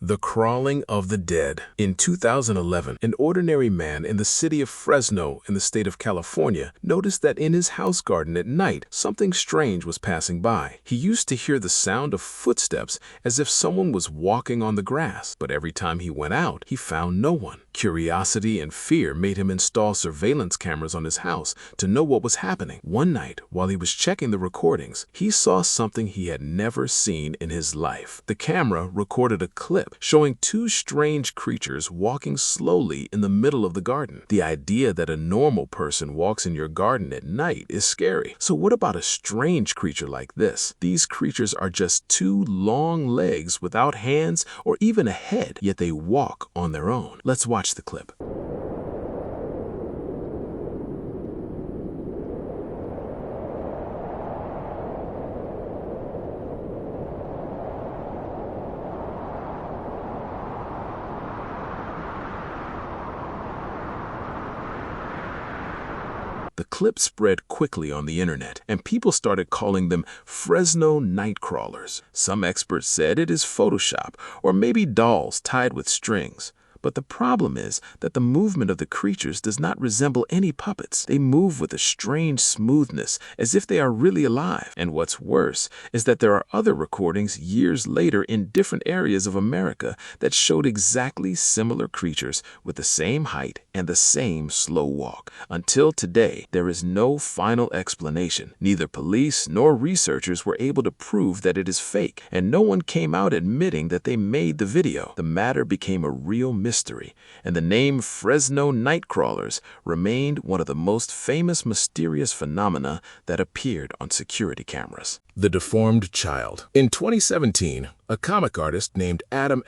The crawling of the dead. In 2011, an ordinary man in the city of Fresno in the state of California noticed that in his house garden at night, something strange was passing by. He used to hear the sound of footsteps as if someone was walking on the grass, but every time he went out, he found no one. Curiosity and fear made him install surveillance cameras on his house to know what was happening. One night, while he was checking the recordings, he saw something he had never seen in his life. The camera recorded a clip showing two strange creatures walking slowly in the middle of the garden. The idea that a normal person walks in your garden at night is scary. So what about a strange creature like this? These creatures are just two long legs without hands or even a head, yet they walk on their own. Let's watch the clip. The clip spread quickly on the internet, and people started calling them Fresno Nightcrawlers. Some experts said it is Photoshop, or maybe dolls tied with strings. But the problem is that the movement of the creatures does not resemble any puppets. They move with a strange smoothness, as if they are really alive. And what's worse is that there are other recordings years later in different areas of America that showed exactly similar creatures with the same height and the same slow walk. Until today, there is no final explanation. Neither police nor researchers were able to prove that it is fake, and no one came out admitting that they made the video. The matter became a real mystery, and the name Fresno Nightcrawlers remained one of the most famous mysterious phenomena that appeared on security cameras. The deformed child. In 2017, a comic artist named Adam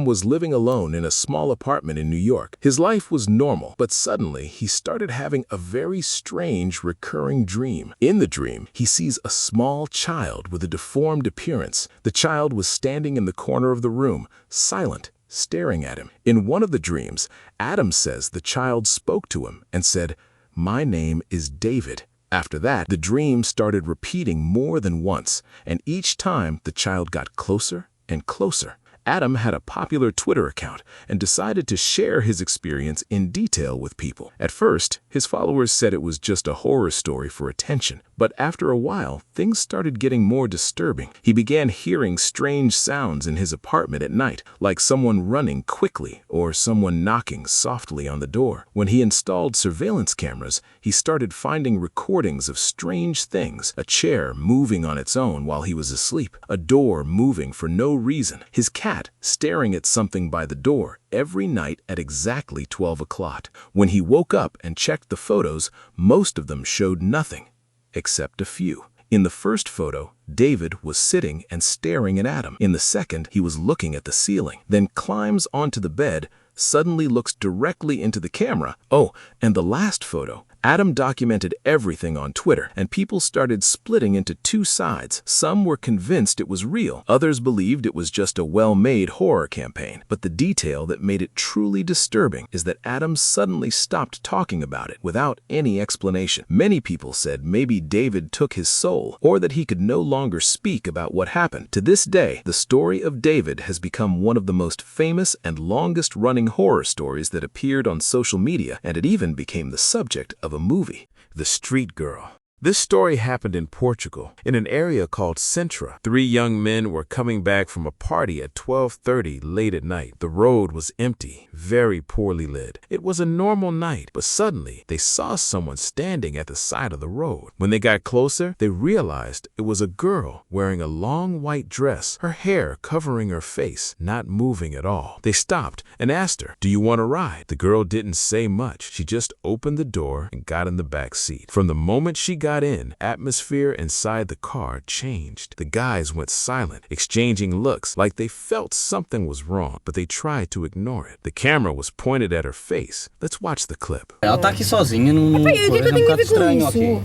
was living alone in a small apartment in New York. His life was normal, but suddenly he started having a very strange recurring dream. In the dream, he sees a small child with a deformed appearance. The child was standing in the corner of the room, silent, staring at him. In one of the dreams, Adam says the child spoke to him and said, "My name is David." After that, the dream started repeating more than once, and each time the child got closer and closer. Adam had a popular Twitter account and decided to share his experience in detail with people. At first, his followers said it was just a horror story for attention, but after a while, things started getting more disturbing. He began hearing strange sounds in his apartment at night, like someone running quickly or someone knocking softly on the door. When he installed surveillance cameras, he started finding recordings of strange things: a chair moving on its own while he was asleep, a door moving for no reason, his cat staring at something by the door every night at exactly 12 o'clock. When he woke up and checked the photos, most of them showed nothing, except a few. In the first photo, David was sitting and staring at Adam. In the second, he was looking at the ceiling, then climbs onto the bed, suddenly looks directly into the camera. Oh, and the last photo, Adam documented everything on Twitter, and people started splitting into two sides. Some were convinced it was real. Others believed it was just a well-made horror campaign. But the detail that made it truly disturbing is that Adam suddenly stopped talking about it without any explanation. Many people said maybe David took his soul, or that he could no longer speak about what happened. To this day, the story of David has become one of the most famous and longest-running horror stories that appeared on social media, and it even became the subject of a movie. The Street Girl. This story happened in Portugal, in an area called Sintra. 3 young men were coming back from a party at 12:30 late at night. The road was empty, very poorly lit. It was a normal night, but suddenly they saw someone standing at the side of the road. When they got closer, they realized it was a girl wearing a long white dress, her hair covering her face, not moving at all. They stopped and asked her, "Do you want to ride?" The girl didn't say much. She just opened the door and got in the back seat. From the moment she got in, atmosphere inside the car changed. The guys went silent, exchanging looks like they felt something was wrong, but they tried to ignore it. The camera was pointed at her face. Let's watch the clip. Ela tá aqui sozinha, não. Pai, o que é que eu tenho a ver com estranho isso? aqui.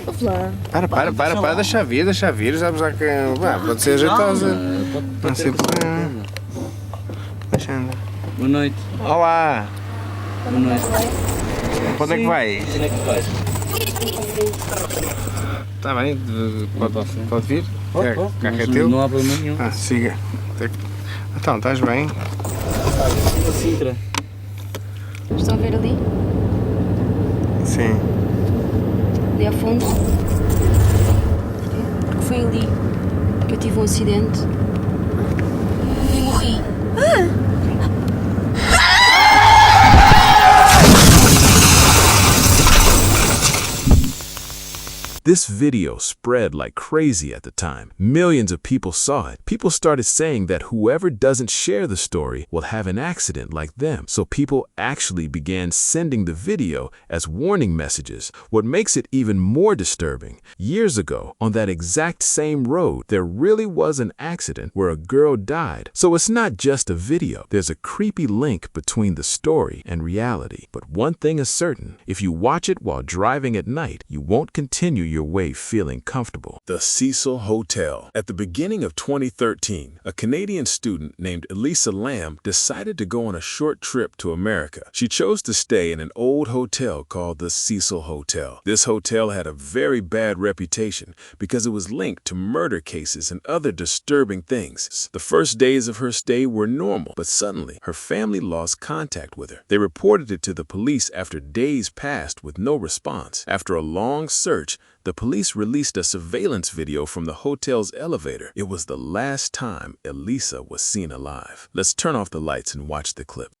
Ouve lá. Para, deixa vir, sabes lá que pode ser jeitosa. Não sei porquê. Deixa andar. Boa noite. Olá! Boa noite. Para onde é que vais? Onde é que vais? Está bem, pode vir? O carro é teu? Não há problema nenhum. Siga. Então, estás bem? Sintra. Estão a ver ali? Sim. Ali ao fundo? Porque foi ali que eu tive um acidente e morri. This video spread like crazy at the time. Millions of people saw it. People started saying that whoever doesn't share the story will have an accident like them. So people actually began sending the video as warning messages. What makes it even more disturbing, years ago, on that exact same road, there really was an accident where a girl died. So it's not just a video. There's a creepy link between the story and reality. But one thing is certain, if you watch it while driving at night, you won't continue your way feeling comfortable. The Cecil Hotel. At the beginning of 2013, a Canadian student named Elisa Lam decided to go on a short trip to America. She chose to stay in an old hotel called the Cecil Hotel. This hotel had a very bad reputation because it was linked to murder cases and other disturbing things. The first days of her stay were normal, but suddenly her family lost contact with her. They reported it to the police after days passed with no response. After a long search, the police released a surveillance video from the hotel's elevator. It was the last time Elisa was seen alive. Let's turn off the lights and watch the clip.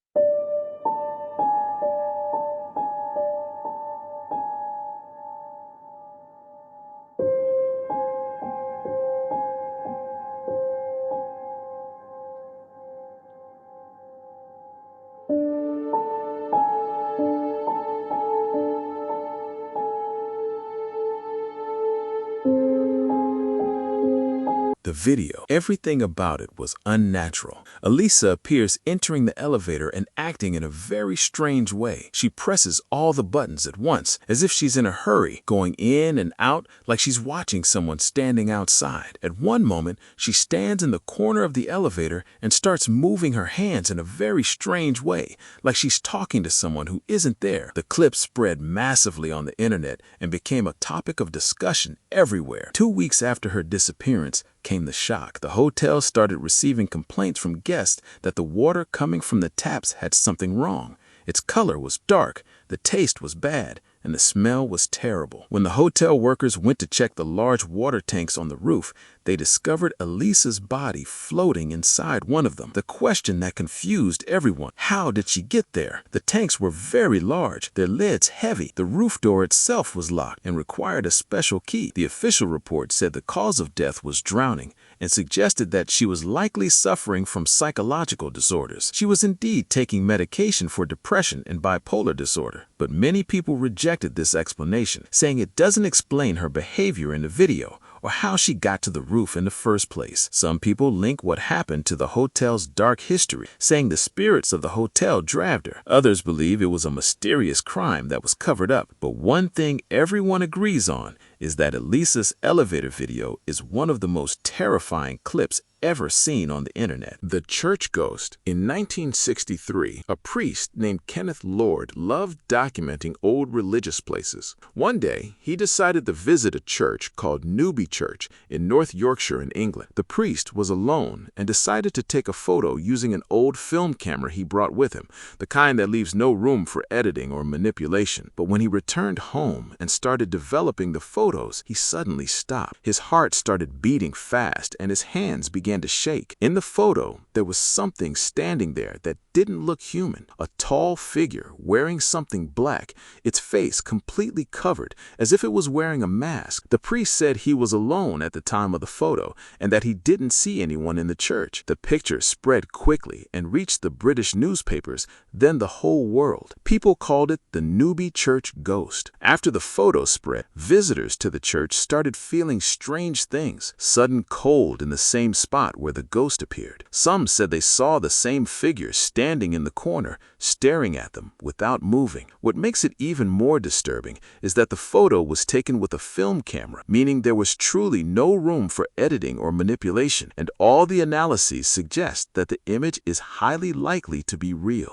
The video, everything about it was unnatural. Elisa appears entering the elevator and acting in a very strange way. She presses all the buttons at once, as if she's in a hurry, going in and out like she's watching someone standing outside. At one moment, she stands in the corner of the elevator and starts moving her hands in a very strange way, like she's talking to someone who isn't there. The clip spread massively on the internet and became a topic of discussion everywhere. 2 weeks after her disappearance, came the shock. The hotel started receiving complaints from guests that the water coming from the taps had something wrong. Its color was dark, the taste was bad, and the smell was terrible. When the hotel workers went to check the large water tanks on the roof, they discovered Elisa's body floating inside one of them. The question that confused everyone, how did she get there? The tanks were very large, their lids heavy. The roof door itself was locked and required a special key. The official report said the cause of death was drowning and suggested that she was likely suffering from psychological disorders. She was indeed taking medication for depression and bipolar disorder, but many people rejected this explanation, saying it doesn't explain her behavior in the video or how she got to the roof in the first place. Some people link what happened to the hotel's dark history, saying the spirits of the hotel dragged her. Others believe it was a mysterious crime that was covered up. But one thing everyone agrees on is that Elisa's elevator video is one of the most terrifying clips ever seen on the internet. The church ghost. In 1963, a priest named Kenneth Lord loved documenting old religious places. One day, he decided to visit a church called Newbie Church in North Yorkshire in England. The priest was alone and decided to take a photo using an old film camera he brought with him, the kind that leaves no room for editing or manipulation. But when he returned home and started developing the photos, he suddenly stopped. His heart started beating fast and his hands began to shake. In the photo, there was something standing there that didn't look human. A tall figure wearing something black, its face completely covered, as if it was wearing a mask. The priest said he was alone at the time of the photo and that he didn't see anyone in the church. The picture spread quickly and reached the British newspapers, then the whole world. People called it the Newbie Church ghost. After the photo spread, visitors to the church started feeling strange things. Sudden cold in the same spot where the ghost appeared. Some said they saw the same figure standing in the corner, staring at them without moving. What makes it even more disturbing is that the photo was taken with a film camera, meaning there was truly no room for editing or manipulation, and all the analyses suggest that the image is highly likely to be real.